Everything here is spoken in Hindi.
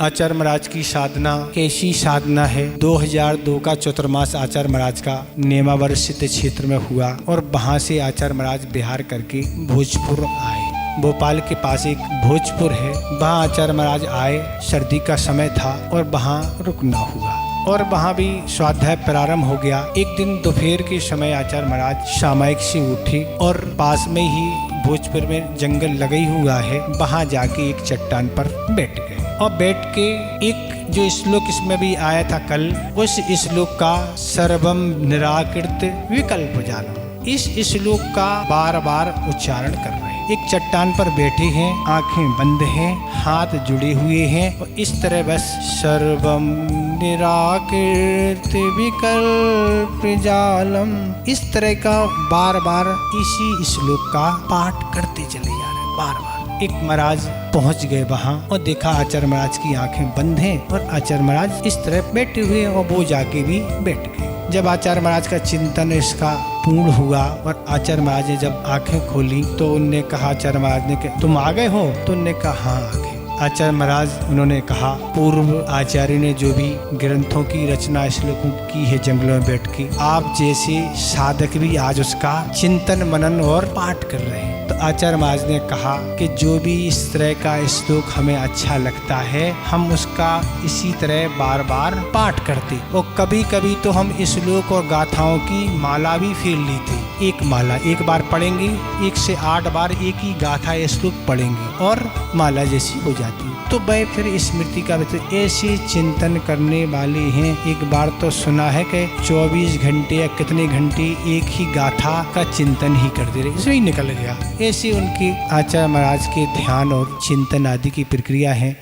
आचार्य महाराज की साधना कैसी साधना है। 2002 का चतुर्मास आचार्य महाराज का नेमावर्षित क्षेत्र में हुआ और वहाँ से आचार्य महाराज बिहार करके भोजपुर आए। भोपाल के पास एक भोजपुर है, वहाँ आचार्य महाराज आए। सर्दी का समय था और वहाँ रुकना हुआ और वहाँ भी स्वाध्याय प्रारंभ हो गया। एक दिन दोपहर के समय आचार्य महाराज सामायिक से उठे और पास में ही भोजपुर में जंगल लगा ही हुआ है, वहाँ जाके एक चट्टान पर बैठ गए और बैठ के एक जो श्लोक इसमें भी आया था कल, उस श्लोक का सर्वम निराकृत विकल्प जानो, इस श्लोक का बार बार उच्चारण कर रहे हैं। एक चट्टान पर बैठे हैं, आंखें बंद हैं, हाथ जुड़े हुए हैं और इस तरह बस सर्वम निराकृत विकल्प जालम, इस तरह का बार बार इसी श्लोक का पाठ करते चले जा रहे हैं बार बार। एक महाराज पहुंच गए वहां और देखा आचार्य महाराज की आंखें बंद हैं और आचार्य महाराज इस तरह बैठे हुए और वो जाके भी बैठ गए। जब आचार्य महाराज का चिंतन इसका पूर्ण हुआ और आचार्य महाराज ने जब आंखें खोली तो उनने कहा, आचार्य महाराज ने कहा तुम आ गए हो? तो उनने कहा हाँ आ गए। आचार्य महाराज उन्होंने कहा पूर्व आचार्य ने जो भी ग्रंथों की रचना श्लोकों की है जंगलों में बैठ के, आप जैसे साधक भी आज उसका चिंतन मनन और पाठ कर रहे हैं। तो आचार्य महाराज ने कहा कि जो भी इस तरह का श्लोक हमें अच्छा लगता है हम उसका इसी तरह बार बार पाठ करते और कभी कभी तो हम श्लोक और गाथाओं की माला भी फेर लेते। एक माला एक बार पढ़ेंगे, 1 से 8 बार एक ही गाथा श्लोक पढ़ेंगे और माला जैसी हो जाती। तो वह फिर स्मृति का ऐसे चिंतन करने वाले हैं। एक बार तो सुना है कि 24 घंटे या कितने घंटे एक ही गाथा का चिंतन ही करते रहे, इसमें ही निकल गया। ऐसे उनके आचार्य महाराज के ध्यान और चिंतन आदि की प्रक्रिया है।